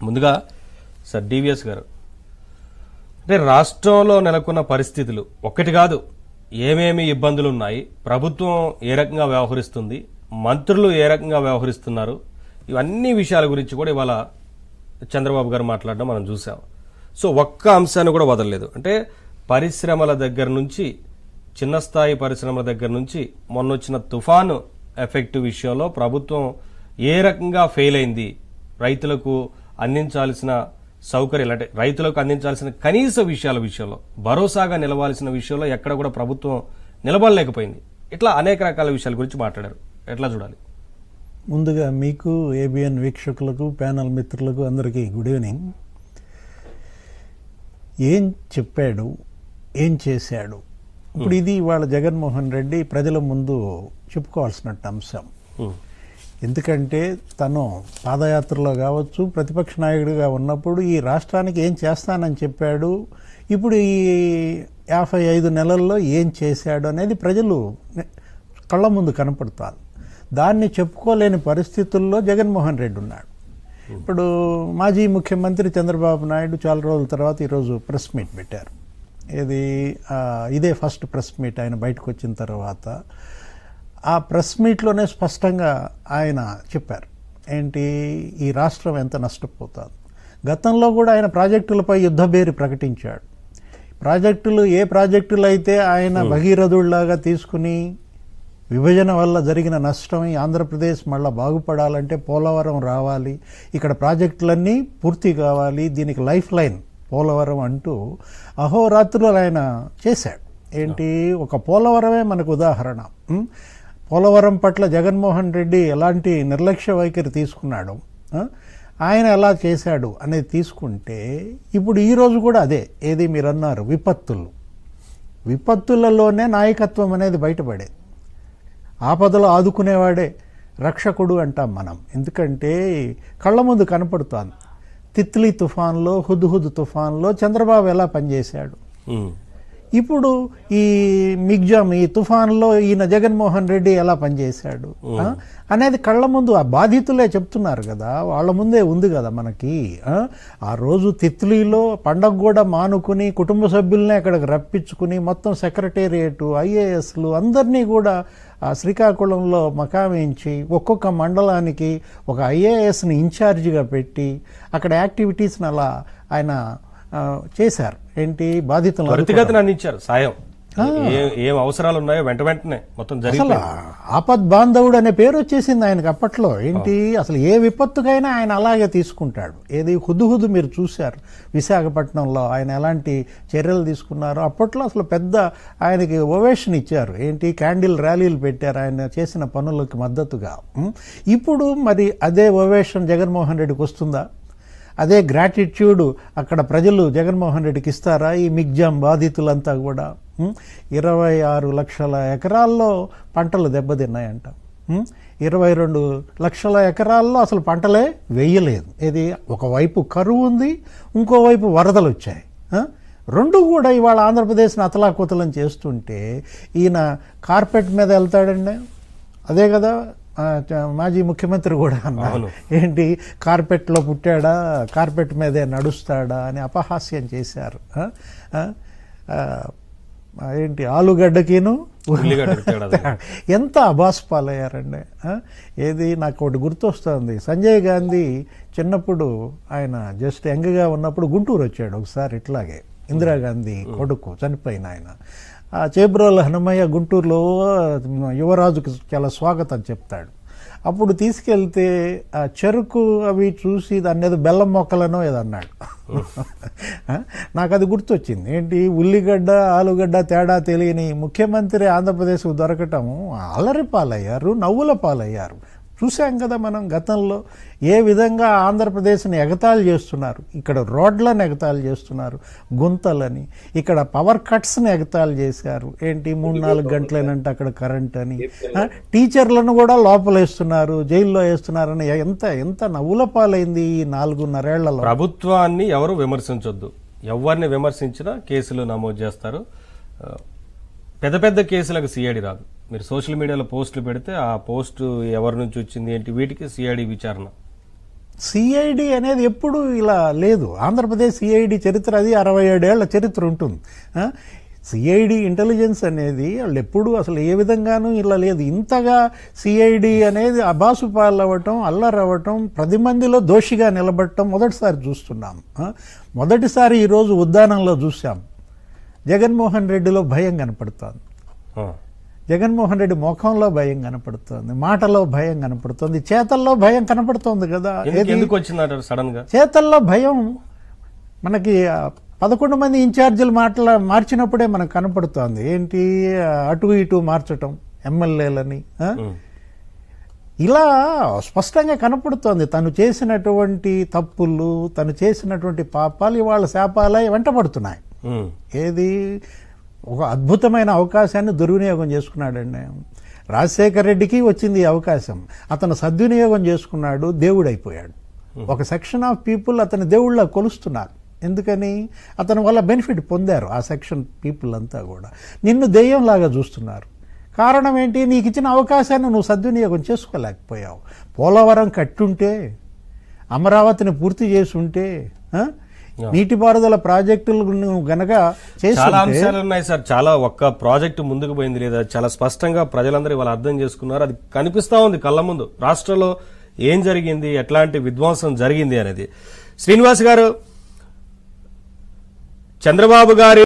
ముందుగా sir DVS గారు, అంటే రాష్ట్రంలో నెలకొన్న పరిస్థితులు ఒక్కటి కాదు, ఏమేమి ఇబ్బందులు ఉన్నాయి, ప్రభుత్వం ఏ రకంగా వ్యవహరిస్తుంది, మంత్రులు ఏ రకంగా వ్యవహరిస్తున్నారు, ఇవన్నీ విషయాల గురించి కూడా ఇవాళ చంద్రబాబు గారు మాట్లాడడం మనం చూసాం. సో ఒక్క అంశాన్ని కూడా వదలలేదు. అంటే పరిశ్రమల దగ్గర నుంచి, చిన్న స్థాయి పరిశ్రమల దగ్గర నుంచి మొన్నొచ్చిన తుఫాను ఎఫెక్ట్ విషయంలో ప్రభుత్వం ఏ రకంగా ఫెయిల్ అయింది, రైతులకు అందించాల్సిన సౌకర్యాలు అంటే రైతులకు అందించాల్సిన కనీస విషయాల విషయంలో, భరోసాగా నిలవాల్సిన విషయంలో ఎక్కడ కూడా ప్రభుత్వం నిలబడలేకపోయింది. ఇట్లా అనేక రకాల విషయాల గురించి మాట్లాడారు. ఎట్లా చూడాలి? ముందుగా మీకు, ఏబిఎన్ వీక్షకులకు, ప్యానల్ మిత్రులకు అందరికీ గుడ్ ఈవినింగ్. ఏం చెప్పాడు, ఏం చేశాడు, ఇప్పుడు ఇది ఇవాళ జగన్మోహన్ రెడ్డి ప్రజల ముందు చెప్పుకోవాల్సిన అంశం. ఎందుకంటే తను పాదయాత్రలో కావచ్చు, ప్రతిపక్ష నాయకుడిగా ఉన్నప్పుడు ఈ రాష్ట్రానికి ఏం చేస్తానని చెప్పాడు, ఇప్పుడు ఈ 55 నెలల్లో ఏం చేశాడు అనేది ప్రజలు కళ్ళ ముందు కనపడతారు. దాన్ని చెప్పుకోలేని పరిస్థితుల్లో జగన్మోహన్ రెడ్డి ఉన్నాడు. ఇప్పుడు మాజీ ముఖ్యమంత్రి చంద్రబాబు నాయుడు చాలా రోజుల తర్వాత ఈరోజు ప్రెస్ మీట్ పెట్టారు. ఇదే ఫస్ట్ ప్రెస్ మీట్ ఆయన బయటకు వచ్చిన తర్వాత. ఆ ప్రెస్ మీట్లోనే స్పష్టంగా ఆయన చెప్పారు ఏంటి, ఈ రాష్ట్రం ఎంత నష్టపోతుంది. గతంలో కూడా ఆయన ప్రాజెక్టులపై యుద్ధబేరి ప్రకటించాడు. ఏ ప్రాజెక్టులు అయితే ఆయన భగీరథుడిలాగా తీసుకుని విభజన వల్ల జరిగిన నష్టం ఆంధ్రప్రదేశ్ మళ్ళీ బాగుపడాలంటే పోలవరం రావాలి, ఇక్కడ ప్రాజెక్టులన్నీ పూర్తి కావాలి, దీనికి లైఫ్ లైన్ పోలవరం అంటూ అహోరాత్రులు ఆయన చేశాడు. ఏంటి, ఒక పోలవరమే మనకు ఉదాహరణ. పోలవరం పట్ల జగన్మోహన్ రెడ్డి ఎలాంటి నిర్లక్ష్య వైఖరి తీసుకున్నాడు, ఆయన ఎలా చేశాడు అనేది తీసుకుంటే ఇప్పుడు ఈరోజు కూడా అదే. ఏది మీరు అన్నారు, విపత్తులలోనే నాయకత్వం అనేది బయటపడేది. ఆపదలో ఆదుకునేవాడే రక్షకుడు అంటాం మనం. ఎందుకంటే కళ్ళ ముందు కనపడుతోంది. తిత్లీ తుఫాన్లో, హుద్హుద్ తుఫాన్లో చంద్రబాబు ఎలా పనిచేశాడు, ఇప్పుడు ఈ మిగ్జామ్ ఈ తుఫాన్లో ఈయన జగన్మోహన్ రెడ్డి ఎలా పనిచేశాడు అనేది కళ్ళ ముందు ఆ బాధితులే చెప్తున్నారు కదా, వాళ్ళ ముందే ఉంది కదా మనకి. ఆ రోజు తిత్లీలో పండగ కూడా మానుకుని కుటుంబ సభ్యులనే అక్కడికి రప్పించుకుని మొత్తం సెక్రటేరియట్, ఐఏఎస్లు అందరినీ కూడా శ్రీకాకుళంలో మకామించి ఒక్కొక్క మండలానికి ఒక ఐఏఎస్ని ఇన్ఛార్జిగా పెట్టి అక్కడ యాక్టివిటీస్ని అలా ఆయన చేశారు. ఏంటి, బాధితులు అందించారు సాయం, ఏం అవసరాలు ఉన్నాయో వెంటనే మొత్తం జరిగింది. ఆపద్ బాంధవుడు అనే పేరు వచ్చేసింది ఆయనకు అప్పట్లో. ఏంటి, అసలు ఏ విపత్తుకైనా ఆయన అలాగే తీసుకుంటాడు. ఏది హుద్హుద్ మీరు చూశారు విశాఖపట్నంలో ఆయన ఎలాంటి చర్యలు తీసుకున్నారో. అప్పట్లో అసలు పెద్ద ఆయనకి ఓవేషన్ ఇచ్చారు. ఏంటి, క్యాండిల్ ర్యాలీలు పెట్టారు ఆయన చేసిన పనులకు మద్దతుగా. ఇప్పుడు మరి అదే ఓవేషన్ జగన్మోహన్ రెడ్డికి వస్తుందా? అదే గ్రాటిట్యూడ్ అక్కడ ప్రజలు జగన్మోహన్ రెడ్డికి ఇస్తారా? ఈ మిగ్జామ్ బాధితులంతా కూడా 26 లక్షల ఎకరాల్లో పంటలు దెబ్బతిన్నాయంట. 22 లక్షల ఎకరాల్లో అసలు పంటలే వేయలేదు. ఇది ఒకవైపు కరువు ఉంది, ఇంకోవైపు వరదలు వచ్చాయి. రెండు కూడా ఇవాళ ఆంధ్రప్రదేశ్ని అతలాకుతలం చేస్తుంటే ఈయన కార్పెట్ మీద వెళ్తాడండి. అదే కదా మాజీ ముఖ్యమంత్రి కూడా అన్నారు. ఏంటి, కార్పెట్లో పుట్టాడా, కార్పెట్ మీదే నడుస్తాడా అని అపహాస్యం చేశారు. ఏంటి, ఆలుగడ్డకిను ఎంత అబాస్పాలయ్యారండి. ఏది, నాకు ఒకటి గుర్తొస్తుంది. సంజయ్ గాంధీ చిన్నప్పుడు ఆయన జస్ట్ యంగ్గా ఉన్నప్పుడు గుంటూరు వచ్చాడు ఒకసారి. ఇట్లాగే ఇందిరాగాంధీ కొడుకు చనిపోయిన ఆయన చేబ్రోల హనుమయ్య గుంటూరులో యువరాజుకు చాలా స్వాగతం చెప్తాడు. అప్పుడు తీసుకెళ్తే ఆ చెరుకు అవి చూసి దాన్ని ఏదో బెల్లం మొక్కలనో ఏదో అన్నాడు. నాకు అది గుర్తొచ్చింది. ఏంటి, ఉల్లిగడ్డ ఆలుగడ్డ తేడా తెలియని ముఖ్యమంత్రి ఆంధ్రప్రదేశ్కు దొరకటం అల్లరి పాలయ్యారు, నవ్వుల పాలయ్యారు. చూసాం కదా మనం గతంలో ఏ విధంగా ఆంధ్రప్రదేశ్ని ఎగతాళి చేస్తున్నారు. ఇక్కడ రోడ్లను ఎగతాళి చేస్తున్నారు, గుంతలని. ఇక్కడ పవర్ కట్స్ని ఎగతాళి చేశారు. ఏంటి, 3-4 గంటలేనంటే అక్కడ కరెంట్ అని. టీచర్లను కూడా లోపలేస్తున్నారు, జైల్లో వేస్తున్నారని. ఎంత ఎంత నవ్వుల పాలైంది ఈ 4.5 ఏళ్లలో. ప్రభుత్వాన్ని ఎవరు విమర్శించొద్దు, ఎవరిని విమర్శించినా కేసులు నమోదు చేస్తారు. పెద్ద పెద్ద కేసులకు సిఐడి రాదు. మీరు సోషల్ మీడియాలో పోస్టులు పెడితే ఆ పోస్టు ఎవరి నుంచి వచ్చింది ఏంటి, వీటికి సిఐడి విచారణ. సిఐడి అనేది ఎప్పుడు ఇలా లేదు. ఆంధ్రప్రదేశ్ సిఐడి చరిత్ర అది 67 ఏళ్ల చరిత్ర ఉంటుంది. సిఐడి ఇంటెలిజెన్స్ అనేది వాళ్ళు ఎప్పుడు అసలు ఏ విధంగానూ ఇలా లేదు. ఇంతగా సిఐడి అనేది అబాసుపాలు అవ్వటం, అల్లరవ్వటం, 10 మందిలో దోషిగా నిలబడటం మొదటిసారి చూస్తున్నాం. మొదటిసారి ఈరోజు ఉద్దానంలో చూసాం. జగన్మోహన్ రెడ్డిలో భయం కనపడుతోంది. జగన్మోహన్ రెడ్డి ముఖంలో భయం కనపడుతోంది, మాటలో భయం కనపడుతోంది, చేతల్లో భయం కనపడుతోంది కదా. ఎందుకు వచ్చిందంటారు సడన్ గా? చేతల్లో భయం మనకి 11 మంది ఇన్ఛార్జీలు మార్చినప్పుడే మనకు కనపడుతోంది. ఏంటి అటు ఇటు మార్చటం ఎమ్మెల్యేలని, ఇలా స్పష్టంగా కనపడుతోంది. తను చేసినటువంటి తప్పులు, తను చేసినటువంటి పాపాలు ఇవాళ శాపాలై వెంటబడుతున్నాయి. ఏది ఒక అద్భుతమైన అవకాశాన్ని దుర్వినియోగం చేసుకున్నాడండి. రాజశేఖర్ రెడ్డికి వచ్చింది ఈ అవకాశం, అతను సద్వినియోగం చేసుకున్నాడు, దేవుడైపోయాడు. ఒక సెక్షన్ ఆఫ్ పీపుల్ అతని దేవుళ్ళ కొలుస్తున్నారు. ఎందుకని? అతని వల్ల బెనిఫిట్ పొందారు ఆ సెక్షన్ పీపుల్ అంతా కూడా. నిన్ను దెయ్యంలాగా చూస్తున్నారు. కారణం ఏంటి? నీకు ఇచ్చిన అవకాశాన్ని నువ్వు సద్వినియోగం చేసుకోలేకపోయావు. పోలవరం కట్టుంటే, అమరావతిని పూర్తి చేసి ఉంటే, నీటిపారుదల ప్రాజెక్టులు గనక చాలా అంశాలు ఉన్నాయి సార్. చాలా ఒక్క ప్రాజెక్టు ముందుకు పోయింది లేదా, చాలా స్పష్టంగా ప్రజలందరూ వాళ్ళు అర్థం చేసుకున్నారు. అది కనిపిస్తా ఉంది కళ్ళ ముందు. రాష్ట్రంలో ఏం జరిగింది, ఎట్లాంటి విధ్వంసం జరిగింది అనేది. శ్రీనివాస్ గారు, చంద్రబాబు గారి